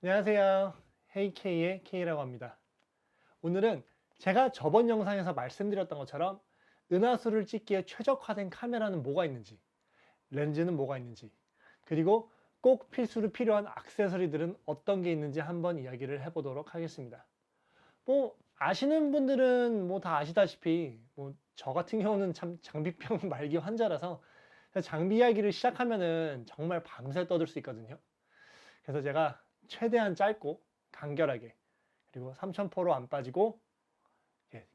안녕하세요. 헤이케이의 K라고 합니다. 오늘은 제가 저번 영상에서 말씀드렸던 것처럼 은하수를 찍기에 최적화된 카메라는 뭐가 있는지, 렌즈는 뭐가 있는지, 그리고 꼭 필수로 필요한 액세서리들은 어떤 게 있는지 한번 이야기를 해보도록 하겠습니다. 뭐 아시는 분들은 뭐 다 아시다시피 뭐 저 같은 경우는 참 장비병 말기 환자라서 장비 이야기를 시작하면은 정말 밤새 떠들 수 있거든요. 그래서 제가 최대한 짧고 간결하게 그리고 3000포로 안 빠지고 예,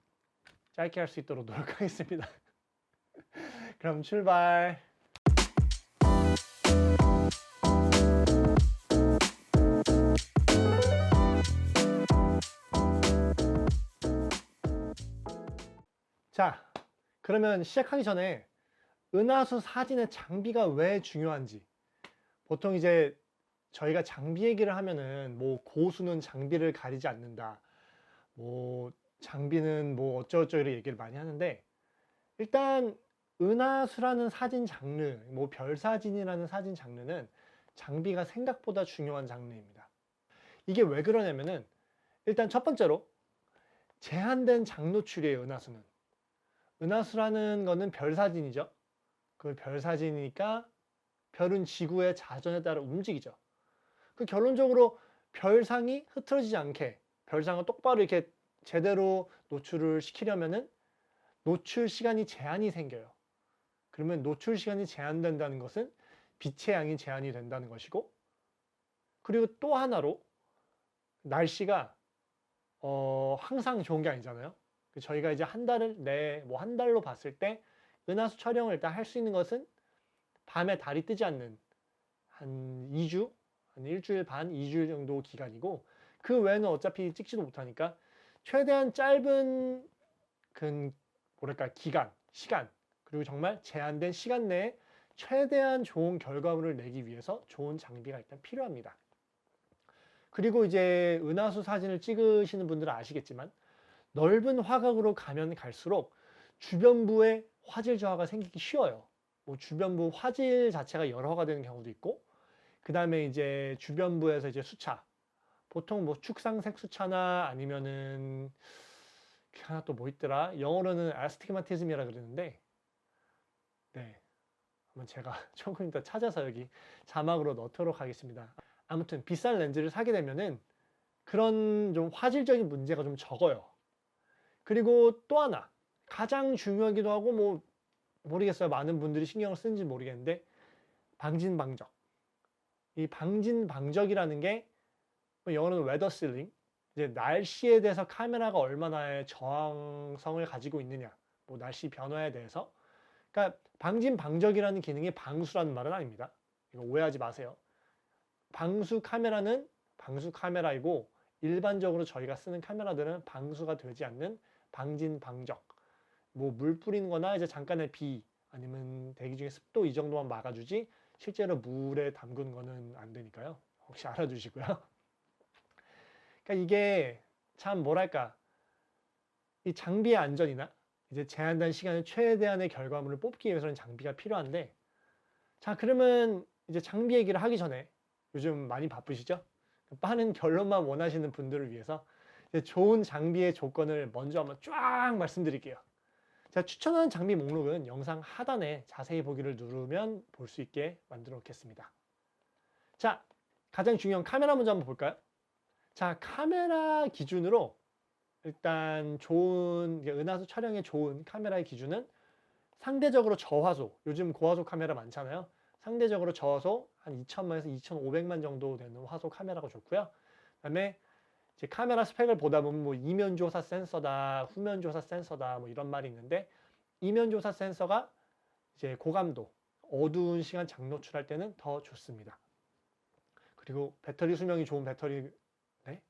짧게 할 수 있도록 노력하겠습니다. 그럼 출발. 자, 그러면 시작하기 전에 은하수 사진의 장비가 왜 중요한지. 보통 이제 저희가 장비 얘기를 하면은 뭐 고수는 장비를 가리지 않는다. 뭐 장비는 뭐 어쩌고저쩌고 이렇게 얘기를 많이 하는데, 일단 은하수라는 사진 장르, 뭐 별사진이라는 사진 장르는 장비가 생각보다 중요한 장르입니다. 이게 왜 그러냐면은, 일단 첫 번째로 제한된 장노출이에요. 은하수라는 거는 별사진이죠. 그 별사진이니까 별은 지구의 자전에 따라 움직이죠. 그 결론적으로 별상이 흐트러지지 않게 별상을 똑바로 이렇게 제대로 노출을 시키려면은 노출 시간이 제한이 생겨요. 그러면 노출 시간이 제한된다는 것은 빛의 양이 제한이 된다는 것이고, 그리고 또 하나로 날씨가 항상 좋은 게 아니잖아요. 저희가 이제 한 달을 뭐 한 달로 봤을 때 은하수 촬영을 일단 할 수 있는 것은 밤에 달이 뜨지 않는 한 2주, 한 일주일 반, 2주일 정도 기간이고, 그 외에는 어차피 찍지도 못하니까 최대한 짧은 그 뭐랄까 시간, 그리고 정말 제한된 시간 내에 최대한 좋은 결과물을 내기 위해서 좋은 장비가 일단 필요합니다. 그리고 이제 은하수 사진을 찍으시는 분들은 아시겠지만, 넓은 화각으로 가면 갈수록 주변부에 화질 저하가 생기기 쉬워요. 뭐 주변부 화질 자체가 열화가 되는 경우도 있고, 그 다음에 이제 주변부에서 이제 수차, 보통 뭐 축상색 수차나 아니면은 하나 또 뭐 있더라, 영어로는 아스티그마티즘이라 그러는데, 네, 한번 제가 조금 더 찾아서 여기 자막으로 넣도록 하겠습니다. 아무튼 비싼 렌즈를 사게 되면은 그런 좀 화질적인 문제가 좀 적어요. 그리고 또 하나 가장 중요하기도 하고, 뭐 모르겠어요, 많은 분들이 신경을 쓰는지 모르겠는데, 방진방적. 이 방진방적이라는 게 뭐 영어로는 웨더 실링, 이제 날씨에 대해서 카메라가 얼마나의 저항성을 가지고 있느냐, 뭐 날씨 변화에 대해서. 그러니까 방진방적이라는 기능이 방수라는 말은 아닙니다. 이거 오해하지 마세요. 방수 카메라이고, 일반적으로 저희가 쓰는 카메라들은 방수가 되지 않는 방진방적. 뭐 물 뿌리는 거나 이제 잠깐의 비 아니면 대기 중에 습도 이 정도만 막아주지, 실제로 물에 담그는 거는 안 되니까요. 혹시 알아두시고요. 그러니까 이게 참 뭐랄까, 이 장비의 안전이나 이제 제한된 시간에 최대한의 결과물을 뽑기 위해서는 장비가 필요한데, 자 그러면 이제 장비 얘기를 하기 전에, 요즘 많이 바쁘시죠? 빠른 결론만 원하시는 분들을 위해서 이제 좋은 장비의 조건을 먼저 한번 쫙 말씀드릴게요. 제가 추천하는 장비 목록은 영상 하단에 자세히 보기를 누르면 볼 수 있게 만들어 놓겠습니다. 자, 가장 중요한 카메라 먼저 한번 볼까요? 자, 카메라 기준으로 일단 좋은 은하수 촬영에 좋은 카메라의 기준은 상대적으로 저화소, 요즘 고화소 카메라 많잖아요. 상대적으로 저화소 한 2000만에서 2500만 정도 되는 화소 카메라가 좋고요. 그다음에 이제 카메라 스펙을 보다 보면 뭐 이면 조사 센서다, 후면 조사 센서다, 뭐 이런 말이 있는데, 이면 조사 센서가 이제 고감도, 어두운 시간 장노출할 때는 더 좋습니다. 그리고 배터리 수명이 좋은 네?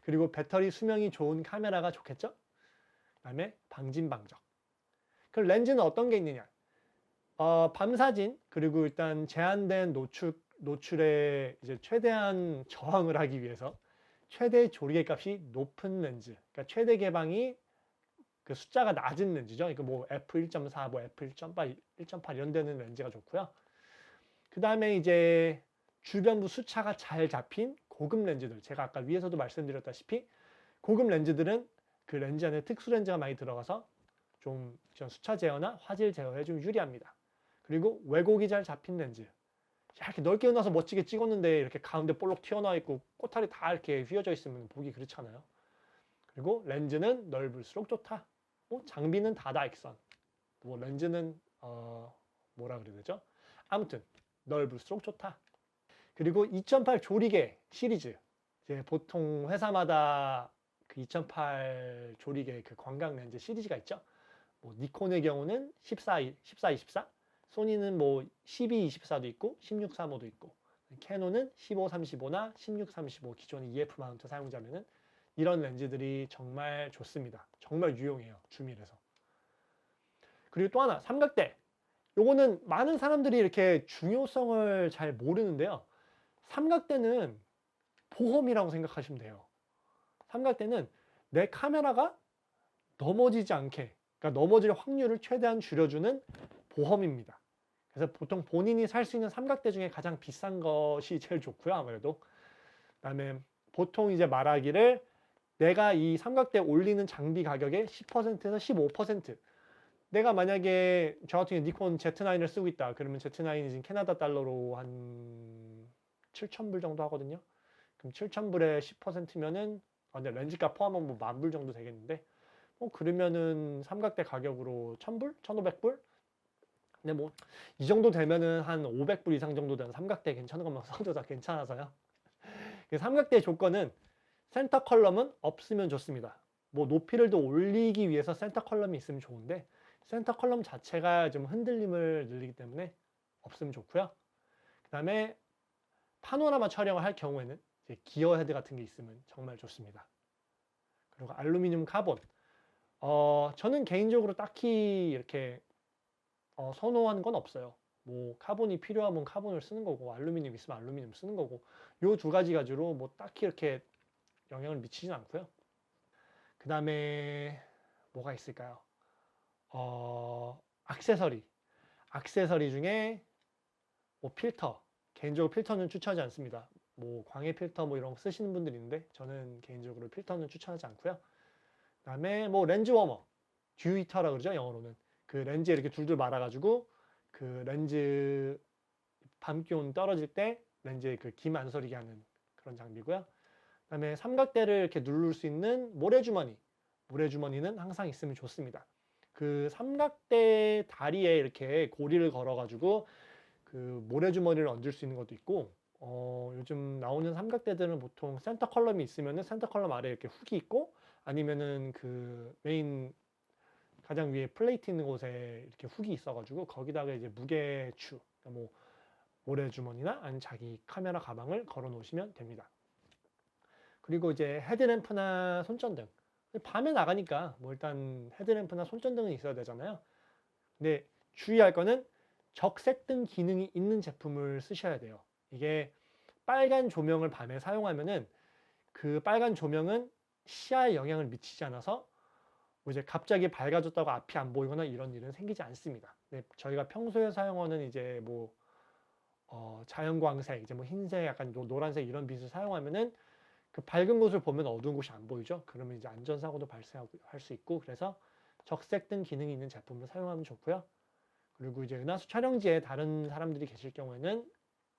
그리고 배터리 수명이 좋은 카메라가 좋겠죠? 그다음에 방진방적. 그 렌즈는 어떤 게 있느냐? 밤사진, 그리고 일단 제한된 노출에 이제 최대한 저항을 하기 위해서 최대 조리개 값이 높은 렌즈, 그러니까 최대 개방이 그 숫자가 낮은 렌즈죠. 그러니까 뭐 f1.4, 뭐 f1.8, 1.8 이런 데는 렌즈가 좋고요. 그 다음에 이제 주변부 수차가 잘 잡힌 고급 렌즈들, 제가 아까 위에서도 말씀드렸다시피 고급 렌즈들은 그 렌즈 안에 특수 렌즈가 많이 들어가서 좀 수차 제어나 화질 제어에 좀 유리합니다. 그리고 왜곡이 잘 잡힌 렌즈, 이렇게 넓게 넣어서 멋지게 찍었는데 이렇게 가운데 볼록 튀어나와 있고 꼬타리 다 이렇게 휘어져 있으면 보기 그렇잖아요. 그리고 렌즈는 넓을수록 좋다. 장비는 다다익선. 뭐 렌즈는 뭐라 그래야 되죠? 아무튼 넓을수록 좋다. 그리고 2008 조리개 시리즈, 이제 보통 회사마다 그 2008 조리개 그 광각 렌즈 시리즈가 있죠. 뭐 니콘의 경우는 14, 24, 소니는 뭐 12, 24도 있고 16, 35도 있고, 캐논은 15, 35나 16, 35 기존의 EF 마운트 사용자면은 이런 렌즈들이 정말 좋습니다. 정말 유용해요, 줌일에서. 그리고 또 하나, 삼각대. 요거는 많은 사람들이 이렇게 중요성을 잘 모르는데요. 삼각대는 보험이라고 생각하시면 돼요. 삼각대는 내 카메라가 넘어지지 않게, 그러니까 넘어질 확률을 최대한 줄여주는 보험입니다. 그래서 보통 본인이 살 수 있는 삼각대 중에 가장 비싼 것이 제일 좋고요, 아무래도. 그다음에 보통 이제 말하기를 내가 이 삼각대 올리는 장비 가격의 10%에서 15%, 내가 만약에 저 같은 경우 니콘 Z9을 쓰고 있다 그러면 Z9이 지금 캐나다 달러로 한 7,000불 정도 하거든요. 그럼 7,000불에 10%면은 근데 렌즈값 포함하면 뭐 10,000불 정도 되겠는데, 그러면은 삼각대 가격으로 1,000불? 1,500불? 근데 뭐 이 정도 되면은 한 500불 이상 정도 되는 삼각대 괜찮은 것만 써도 다 괜찮아서요. 삼각대의 조건은 센터 컬럼은 없으면 좋습니다. 뭐 높이를 더 올리기 위해서 센터 컬럼이 있으면 좋은데 센터 컬럼 자체가 좀 흔들림을 늘리기 때문에 없으면 좋고요. 그 다음에 파노라마 촬영을 할 경우에는 이제 기어 헤드 같은 게 있으면 정말 좋습니다. 그리고 알루미늄 카본. 저는 개인적으로 딱히 이렇게 선호하는 건 없어요. 뭐 카본이 필요하면 카본을 쓰는 거고, 알루미늄 있으면 알루미늄 쓰는 거고, 요 두 가지 가지로 뭐 딱히 이렇게 영향을 미치진 않고요. 그 다음에 뭐가 있을까요? 액세서리. 액세서리 중에 뭐 필터. 개인적으로 필터는 추천하지 않습니다. 뭐 광해 필터 뭐 이런 거 쓰시는 분들이 있는데 저는 개인적으로 필터는 추천하지 않고요. 그 다음에 뭐 렌즈 워머. 듀히터라 그러죠, 영어로는. 그 렌즈에 이렇게 둘둘 말아가지고 그 렌즈 밤 기온 떨어질 때 렌즈에 그 김 안 서리게 하는 그런 장비고요. 그 다음에 삼각대를 이렇게 누를 수 있는 모래주머니. 모래주머니는 항상 있으면 좋습니다. 그 삼각대 다리에 이렇게 고리를 걸어가지고 그 모래주머니를 얹을 수 있는 것도 있고, 요즘 나오는 삼각대들은 보통 센터 컬럼이 있으면은 센터 컬럼 아래에 이렇게 훅이 있고, 아니면은 그 메인 가장 위에 플레이트 있는 곳에 이렇게 훅이 있어가지고 거기다가 이제 무게추, 그러니까 뭐 모래주머니나 아니면 자기 카메라 가방을 걸어 놓으시면 됩니다. 그리고 이제 헤드램프나 손전등. 밤에 나가니까 뭐 일단 헤드램프나 손전등은 있어야 되잖아요. 근데 주의할 거는 적색등 기능이 있는 제품을 쓰셔야 돼요. 이게 빨간 조명을 밤에 사용하면은 그 빨간 조명은 시야에 영향을 미치지 않아서 뭐 이제 갑자기 밝아졌다고 앞이 안 보이거나 이런 일은 생기지 않습니다. 근데 저희가 평소에 사용하는 이제 뭐 자연광색, 이제 뭐 흰색, 약간 노란색 이런 빛을 사용하면은 그 밝은 곳을 보면 어두운 곳이 안 보이죠. 그러면 이제 안전사고도 발생할 수 있고, 그래서 적색등 기능이 있는 제품을 사용하면 좋고요. 그리고 이제 은하수 촬영지에 다른 사람들이 계실 경우에는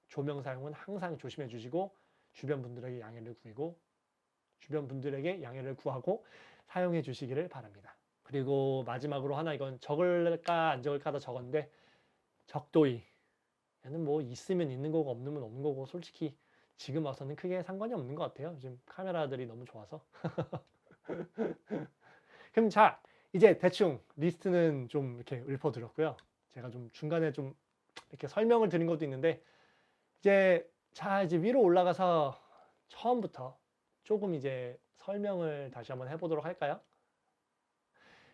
조명 사용은 항상 조심해 주시고 주변 분들에게 양해를 구하고 사용해 주시기를 바랍니다. 그리고 마지막으로 하나, 이건 적을까 안 적을까 하다 적었는데, 적도이. 얘는 뭐 있으면 있는 거고 없으면 없는 거고 솔직히 지금 와서는 크게 상관이 없는 것 같아요. 요즘 카메라들이 너무 좋아서. 그럼 자, 이제 대충 리스트는 좀 이렇게 읊어드렸고요. 제가 좀 중간에 좀 이렇게 설명을 드린 것도 있는데, 이제 위로 올라가서 처음부터 조금 이제 설명을 다시 한번 해보도록 할까요?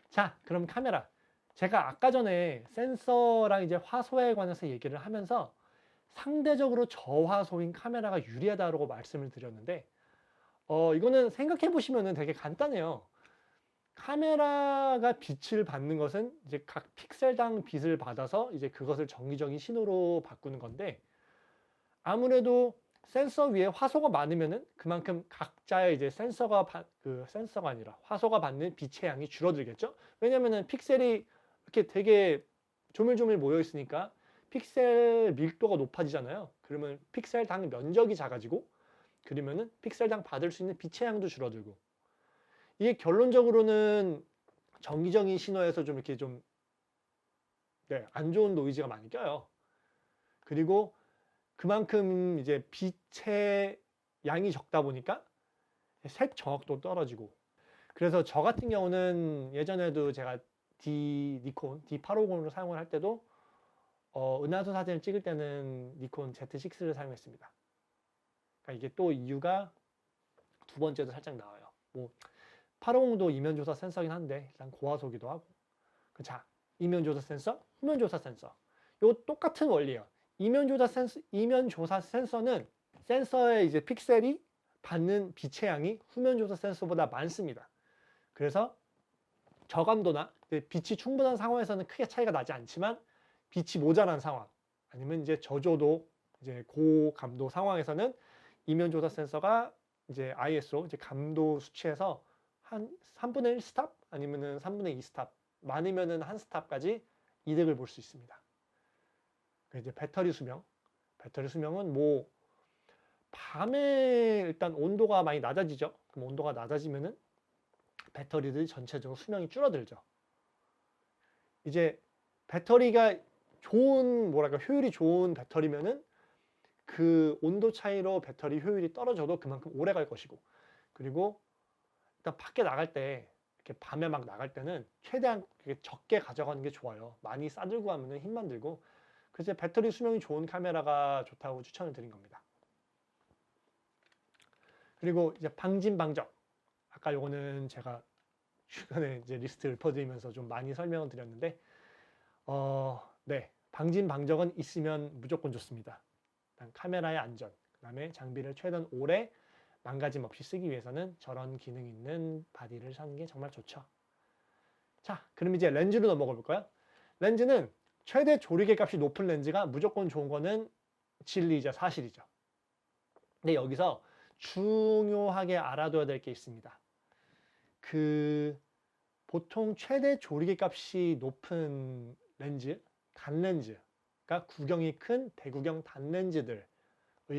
자, 그럼 카메라. 제가 아까 전에 센서랑 이제 화소에 관해서 얘기를 하면서 상대적으로 저화소인 카메라가 유리하다고 말씀을 드렸는데, 이거는 생각해 보시면 되게 간단해요. 카메라가 빛을 받는 것은 이제 각 픽셀당 빛을 받아서 이제 그것을 정기적인 신호로 바꾸는 건데, 아무래도 센서 위에 화소가 많으면은 그만큼 각자의 이제 센서가 아니라 화소가 받는 빛의 양이 줄어들겠죠. 왜냐면은 픽셀이 이렇게 되게 조밀조밀 모여 있으니까 픽셀 밀도가 높아지잖아요. 그러면 픽셀당 면적이 작아지고, 그러면은 픽셀당 받을 수 있는 빛의 양도 줄어들고, 이게 결론적으로는 정기적인 신호에서 좀 이렇게 좀 안 좋은 노이즈가 많이 껴요. 그리고 그만큼 이제 빛의 양이 적다 보니까 색 정확도 떨어지고. 그래서 저 같은 경우는 예전에도 제가 니콘 D850을 사용을 할 때도 은하수 사진을 찍을 때는 니콘 Z6를 사용했습니다. 그러니까 이게 또 이유가 두 번째도 살짝 나와요. 뭐 850도 이면조사 센서긴 한데 일단 고화소기도 하고. 자, 이면조사 센서, 후면조사 센서. 요 똑같은 원리예요. 이면조사 센서는 센서의 이제 픽셀이 받는 빛의 양이 후면조사 센서보다 많습니다. 그래서 저감도나 빛이 충분한 상황에서는 크게 차이가 나지 않지만, 빛이 모자란 상황 아니면 이제 저조도 이제 고감도 상황에서는 이면조사 센서가 이제 ISO 이제 감도 수치에서 한 3분의 1 스탑 아니면은 3분의 2 스탑, 많으면은 한 스탑까지 이득을 볼 수 있습니다. 이제 배터리 수명은 뭐 밤에 일단 온도가 많이 낮아지죠. 그럼 온도가 낮아지면은 배터리들이 전체적으로 수명이 줄어들죠. 이제 배터리가 좋은 효율이 좋은 배터리면은 그 온도 차이로 배터리 효율이 떨어져도 그만큼 오래 갈 것이고, 그리고 일단 밖에 나갈 때 이렇게 밤에 막 나갈 때는 최대한 적게 가져가는 게 좋아요. 많이 싸들고 가면은 힘만 들고. 그래서 배터리 수명이 좋은 카메라가 좋다고 추천을 드린 겁니다. 그리고 이제 방진방적. 아까 요거는 제가 최근에 이제 리스트 읊어드리면서 좀 많이 설명을 드렸는데, 네, 방진방적은 있으면 무조건 좋습니다. 일단 카메라의 안전, 그 다음에 장비를 최대한 오래 망가짐 없이 쓰기 위해서는 저런 기능 있는 바디를 사는 게 정말 좋죠. 자, 그럼 이제 렌즈로 넘어가 볼까요? 렌즈는 최대 조리개 값이 높은 렌즈가 무조건 좋은 거는 진리이자 사실이죠. 근데 여기서 중요하게 알아둬야 될 게 있습니다. 보통 최대 조리개 값이 높은 렌즈, 단렌즈가 구경이 큰 대구경 단렌즈들의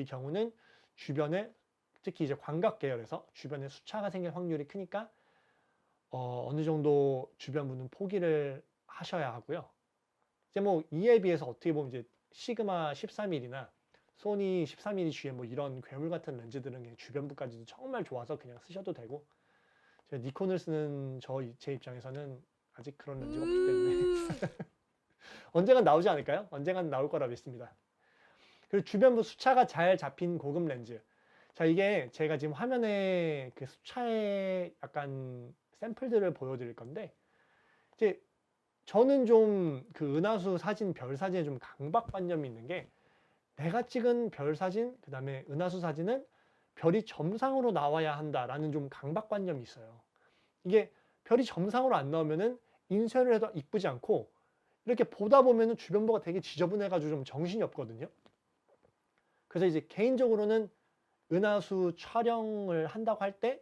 경우는 주변에, 특히 이제 광각 계열에서 주변에 수차가 생길 확률이 크니까 어느 정도 주변 분은 포기를 하셔야 하고요. 이제 뭐 이에 비해서 어떻게 보면 이제 시그마 13mm나 소니 13mm GM 뭐 이런 괴물 같은 렌즈들은 그냥 주변부까지도 정말 좋아서 그냥 쓰셔도 되고, 제가 니콘을 쓰는 제 입장에서는 아직 그런 렌즈가 없기 때문에 언젠간 나오지 않을까요? 언젠간 나올 거라 믿습니다. 그리고 주변부 수차가 잘 잡힌 고급 렌즈. 자, 이게 제가 지금 화면에 그 수차의 약간 샘플들을 보여드릴 건데, 이제 저는 좀 그 은하수 사진, 별 사진에 좀 강박관념이 있는 게, 내가 찍은 별 사진, 그 다음에 은하수 사진은 별이 점상으로 나와야 한다라는 좀 강박관념이 있어요. 이게 별이 점상으로 안 나오면은 인쇄를 해도 이쁘지 않고, 이렇게 보다 보면은 주변부가 되게 지저분해가지고 좀 정신이 없거든요. 그래서 이제 개인적으로는 은하수 촬영을 한다고 할 때,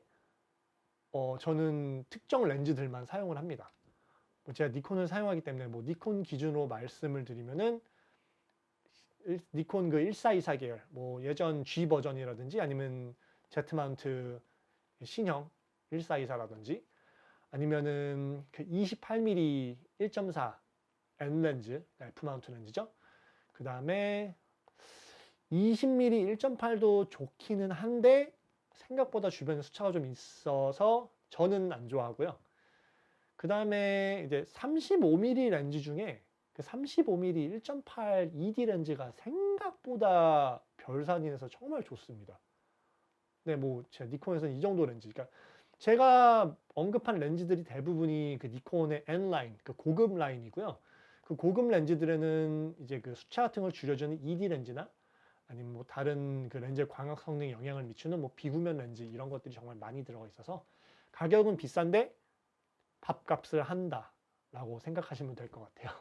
저는 특정 렌즈들만 사용을 합니다. 제가 니콘을 사용하기 때문에 뭐 니콘 기준으로 말씀을 드리면은 니콘 그 1424 계열, 뭐 예전 G 버전이라든지 아니면 Z 마운트 신형 1424라든지 아니면은 그 28mm 1.4 N 렌즈, F 마운트 렌즈죠. 그 다음에 20mm 1.8도 좋기는 한데 생각보다 주변에 수차가 좀 있어서 저는 안 좋아하고요. 그 다음에 이제 35mm 렌즈 중에 그 35mm 1.8 ED 렌즈가 생각보다 별 사진에서 정말 좋습니다. 네, 뭐 제가 니콘에서는 이 정도 렌즈. 그러니까 제가 언급한 렌즈들이 대부분이 그 니콘의 N 라인, 그 고급 라인이고요. 그 고급 렌즈들에는 이제 그 수차 같은 걸 줄여주는 ED 렌즈나 아니면 뭐 다른 그 렌즈의 광학 성능에 영향을 미치는 뭐 비구면 렌즈 이런 것들이 정말 많이 들어가 있어서 가격은 비싼데 밥값을 한다라고 생각하시면 될 것 같아요.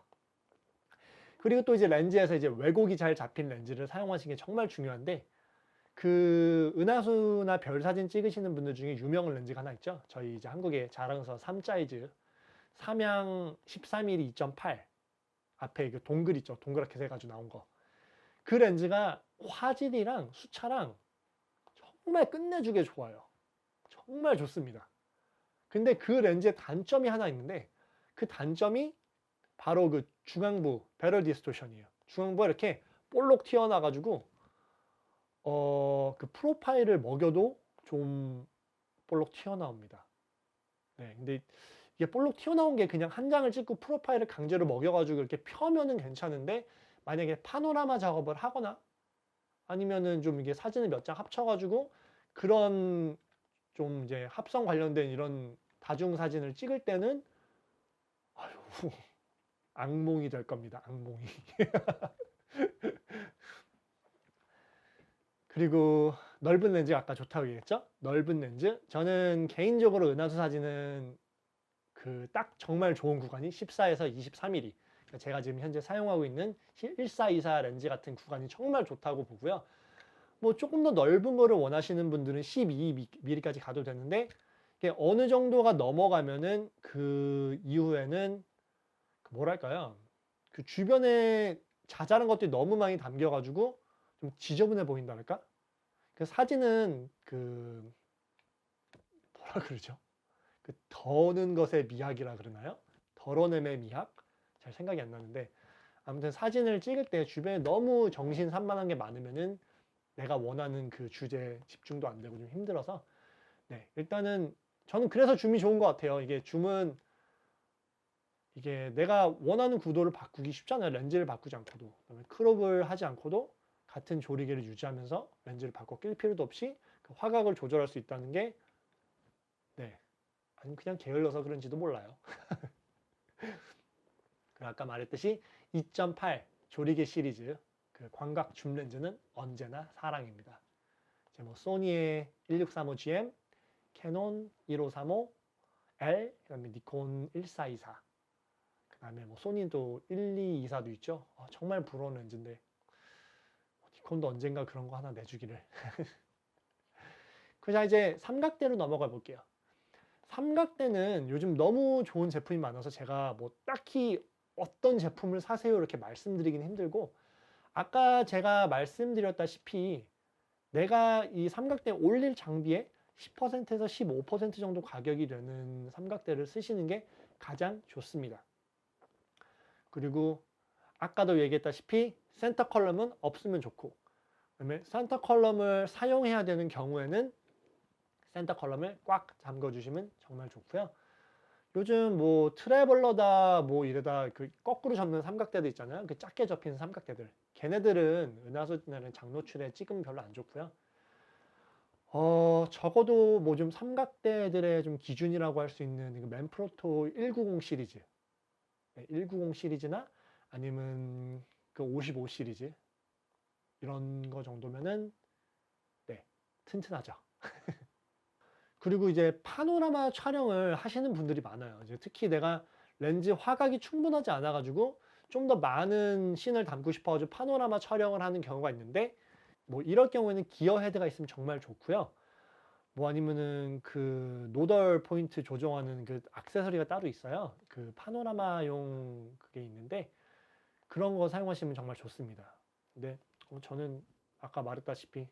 그리고 또 이제 렌즈에서 이제 왜곡이 잘 잡힌 렌즈를 사용하시는 게 정말 중요한데, 그 은하수나 별 사진 찍으시는 분들 중에 유명 렌즈가 하나 있죠. 저희 이제 한국의 자랑스러운 3사이즈 삼양 13mm 2.8 앞에 그 동글 있죠. 동그랗게 해가지고 나온 거. 그 렌즈가 화질이랑 수차랑 정말 끝내주게 좋아요. 정말 좋습니다. 근데 그 렌즈의 단점이 하나 있는데 그 단점이 바로 그 중앙부 배럴 디스토션이에요. 중앙부가 이렇게 볼록 튀어나와가지고 그 프로파일을 먹여도 좀 볼록 튀어나옵니다. 네, 근데 이게 볼록 튀어나온 게 그냥 한 장을 찍고 프로파일을 강제로 먹여가지고 이렇게 펴면은 괜찮은데 만약에 파노라마 작업을 하거나 아니면은 좀 이게 사진을 몇 장 합쳐가지고 그런 좀 이제 합성 관련된 이런 다중 사진을 찍을 때는 아유 악몽이 될 겁니다. 악몽이. 그리고 넓은 렌즈가 아까 좋다고 얘기했죠? 넓은 렌즈. 저는 개인적으로 은하수 사진은 그 딱 정말 좋은 구간이 14에서 23mm. 그러니까 제가 지금 현재 사용하고 있는 1424 렌즈 같은 구간이 정말 좋다고 보고요. 뭐 조금 더 넓은 거를 원하시는 분들은 12mm까지 가도 되는데 이게 어느 정도가 넘어가면은 그 이후에는 그 뭐랄까요? 그 주변에 자잘한 것들이 너무 많이 담겨가지고 좀 지저분해 보인다랄까? 그 사진은 그 뭐라 그러죠? 그 더는 것의 미학이라 그러나요? 덜어냄의 미학? 잘 생각이 안 나는데 아무튼 사진을 찍을 때 주변에 너무 정신산만한 게 많으면은 내가 원하는 그 주제에 집중도 안 되고 좀 힘들어서 네 일단은 저는 그래서 줌이 좋은 것 같아요. 이게 줌은 이게 내가 원하는 구도를 바꾸기 쉽잖아요. 렌즈를 바꾸지 않고도. 그다음에 크롭을 하지 않고도 같은 조리개를 유지하면서 렌즈를 바꿔 낄 필요도 없이 그 화각을 조절할 수 있다는 게 네. 아니면 그냥 게을러서 그런지도 몰라요. 아까 말했듯이 2.8 조리개 시리즈 그 광각 줌 렌즈는 언제나 사랑입니다. 이제 뭐 소니의 1635GM, 캐논 1535, L, 그다음에 니콘 1424, 그다음에 뭐 소니도 1224도 있죠. 정말 부러운 렌즈인데 니콘도 언젠가 그런 거 하나 내주기를. 자 이제 삼각대로 넘어가 볼게요. 삼각대는 요즘 너무 좋은 제품이 많아서 제가 뭐 딱히 어떤 제품을 사세요 이렇게 말씀드리긴 힘들고 아까 제가 말씀드렸다시피 내가 이 삼각대 올릴 장비에 10%에서 15% 정도 가격이 되는 삼각대를 쓰시는 게 가장 좋습니다. 그리고 아까도 얘기했다시피 센터 컬럼은 없으면 좋고 그다음에 센터 컬럼을 사용해야 되는 경우에는 센터 컬럼을 꽉 잠궈 주시면 정말 좋고요. 요즘 뭐 트래블러다 뭐 이러다 그 거꾸로 접는 삼각대도 있잖아요. 그 작게 접힌 삼각대들. 걔네들은 은하수나 장노출에 찍으면 별로 안 좋고요. 적어도 뭐 좀 삼각대들의 좀 기준이라고 할 수 있는 그 맨프로토 190 시리즈. 네, 190 시리즈나 아니면 그 55 시리즈. 이런 거 정도면은 네, 튼튼하죠. 그리고 이제 파노라마 촬영을 하시는 분들이 많아요. 이제 특히 내가 렌즈 화각이 충분하지 않아가지고 좀 더 많은 씬을 담고 싶어가지고 파노라마 촬영을 하는 경우가 있는데 뭐 이럴 경우에는 기어 헤드가 있으면 정말 좋고요. 뭐 아니면은 그 노덜 포인트 조정하는 그 액세서리가 따로 있어요. 그 파노라마용 그게 있는데 그런 거 사용하시면 정말 좋습니다. 근데 저는 아까 말했다시피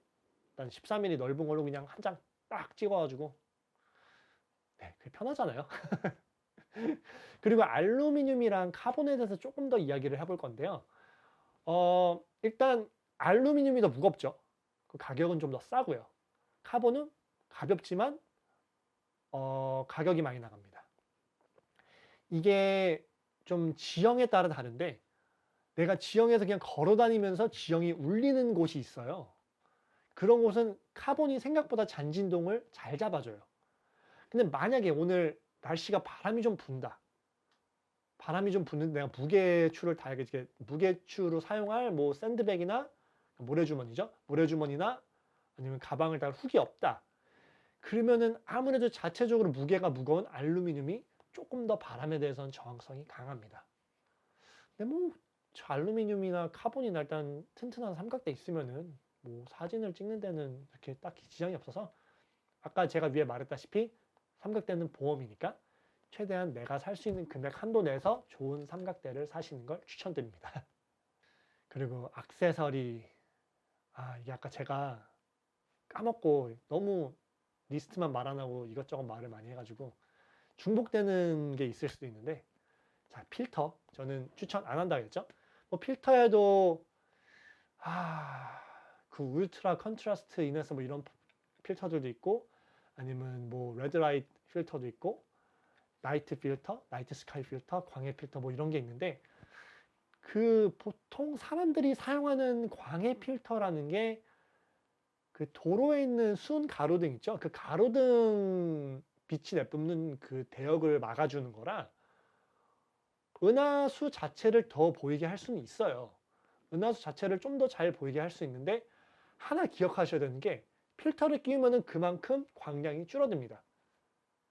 일단 13mm 넓은 걸로 그냥 한 장 딱 찍어가지고 네, 그게 편하잖아요. 그리고 알루미늄이랑 카본에 대해서 조금 더 이야기를 해볼 건데요. 일단 알루미늄이 더 무겁죠. 그 가격은 좀 더 싸고요. 카본은 가볍지만 가격이 많이 나갑니다. 이게 좀 지형에 따라 다른데 내가 지형에서 그냥 걸어 다니면서 지형이 울리는 곳이 있어요. 그런 곳은 카본이 생각보다 잔진동을 잘 잡아줘요. 근데 만약에 오늘 날씨가 바람이 좀 분다. 바람이 좀 부는데 내가 무게추를 달게 무게추로 사용할 뭐 샌드백이나 모래주머니죠. 모래주머니나 아니면 가방을 달 훅이 없다. 그러면은 아무래도 자체적으로 무게가 무거운 알루미늄이 조금 더 바람에 대해서는 저항성이 강합니다. 근데 뭐 알루미늄이나 카본이나 일단 튼튼한 삼각대 있으면은 뭐 사진을 찍는 데는 이렇게 딱히 지장이 없어서 아까 제가 위에 말했다시피 삼각대는 보험이니까 최대한 내가 살 수 있는 금액 한도 내에서 좋은 삼각대를 사시는 걸 추천드립니다. 그리고 액세서리, 이게 아까 제가 까먹고 너무 리스트만 말 안 하고 이것저것 말을 많이 해가지고 중복되는 게 있을 수도 있는데, 자, 필터 저는 추천 안 한다 했죠. 뭐 필터에도 그 울트라 컨트라스트 인해서 뭐 이런 필터들도 있고, 아니면 뭐 레드라이트 필터도 있고, 나이트 필터, 나이트 스카이 필터, 광해 필터 뭐 이런 게 있는데, 그 보통 사람들이 사용하는 광해 필터라는 게 그 도로에 있는 순 가로등 있죠. 그 가로등 빛이 내뿜는 그 대역을 막아주는 거라 은하수 자체를 더 보이게 할 수는 있어요. 은하수 자체를 좀 더 잘 보이게 할 수 있는데, 하나 기억하셔야 되는 게 필터를 끼우면은 그만큼 광량이 줄어듭니다.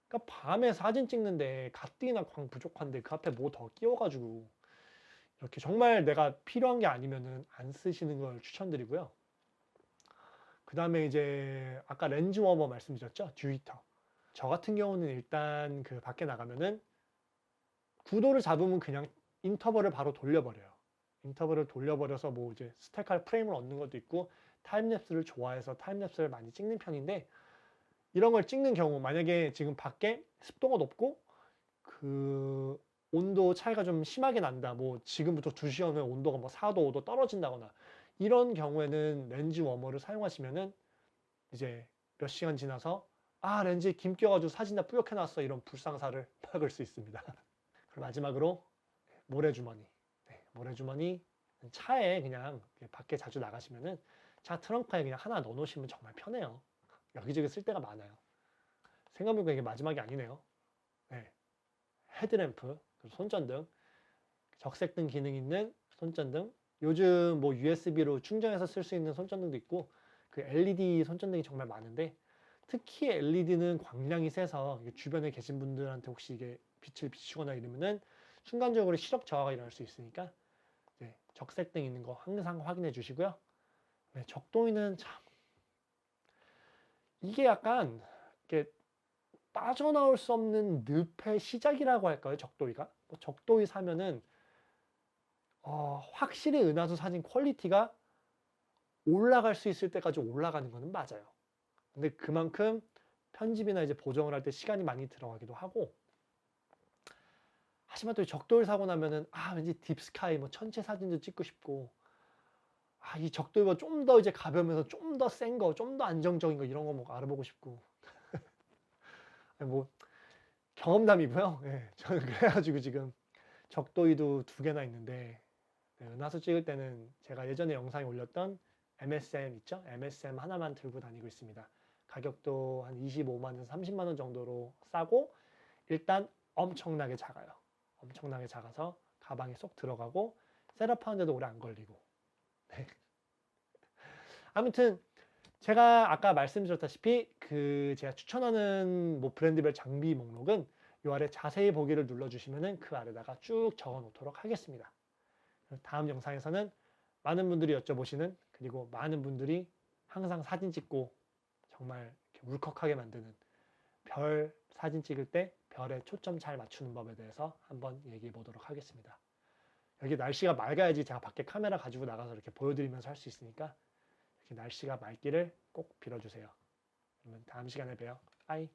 그러니까 밤에 사진 찍는데 가뜩이나 광 부족한데 그 앞에 뭐 더 끼워가지고 이렇게 정말 내가 필요한 게 아니면은 안 쓰시는 걸 추천드리고요. 그 다음에 이제 아까 렌즈 워머 말씀드렸죠? 듀히터. 저 같은 경우는 일단 그 밖에 나가면은 구도를 잡으면 그냥 인터벌을 바로 돌려버려요. 인터벌을 돌려버려서 뭐 이제 스택할 프레임을 얻는 것도 있고, 타임랩스를 좋아해서 타임랩스를 많이 찍는 편인데, 이런 걸 찍는 경우 만약에 지금 밖에 습도가 높고 그 온도 차이가 좀 심하게 난다, 뭐 지금부터 2시간에 온도가 뭐 4도 5도 떨어진다거나 이런 경우에는 렌즈 워머를 사용하시면은 이제 몇 시간 지나서 렌즈에 김 껴가지고 사진 다 뿌옇게 나왔어, 이런 불상사를 막을 수 있습니다. 그리고 마지막으로 모래주머니. 모래주머니 차에 그냥 밖에 자주 나가시면은 차 트렁크에 그냥 하나 넣어 놓으시면 정말 편해요. 여기저기 쓸 데가 많아요. 생각해보니까 이게 마지막이 아니네요. 헤드램프, 손전등, 적색등 기능 있는 손전등. 요즘 뭐 USB로 충전해서 쓸 수 있는 손전등도 있고, 그 LED 손전등이 정말 많은데, 특히 LED는 광량이 세서 주변에 계신 분들한테 혹시 이게 빛을 비추거나 이러면은 순간적으로 시력 저하가 일어날 수 있으니까 적색등 있는 거 항상 확인해 주시고요. 적도위는 참 이게 약간 이렇게 빠져나올 수 없는 늪의 시작이라고 할까요? 적도위가 적도위 사면은 확실히 은하수 사진 퀄리티가 올라갈 수 있을 때까지 올라가는 거는 맞아요. 근데 그만큼 편집이나 이제 보정을 할 때 시간이 많이 들어가기도 하고, 하지만 또 적도를 사고 나면은 왠지 딥스카이 뭐 천체 사진도 찍고 싶고, 이 적도가 좀 더 이제 가벼우면서 좀 더 센 거, 좀 더 안정적인 거 이런 거 뭐 알아보고 싶고 뭐 경험담이고요. 저는 그래가지고 지금 적도이도 2개나 있는데, 은하수 찍을 때는 제가 예전에 영상에 올렸던 MSM 있죠? MSM 하나만 들고 다니고 있습니다. 가격도 한 25만에서 30만 원 정도로 싸고, 일단 엄청나게 작아요. 엄청나게 작아서 가방에 쏙 들어가고 셋업하는데도 오래 안 걸리고. 아무튼 제가 아까 말씀드렸다시피 제가 추천하는 뭐 브랜드별 장비 목록은 요 아래 자세히 보기를 눌러주시면은 그 아래다가 쭉 적어 놓도록 하겠습니다. 다음 영상에서는 많은 분들이 여쭤보시는, 그리고 많은 분들이 항상 사진 찍고 정말 이렇게 울컥하게 만드는 별 사진 찍을 때 별에 초점 잘 맞추는 법에 대해서 한번 얘기해 보도록 하겠습니다. 여기 날씨가 맑아야지 제가 밖에 카메라 가지고 나가서 이렇게 보여드리면서 할 수 있으니까 이렇게 날씨가 맑기를 꼭 빌어주세요. 그러면 다음 시간에 봬요. 빠이.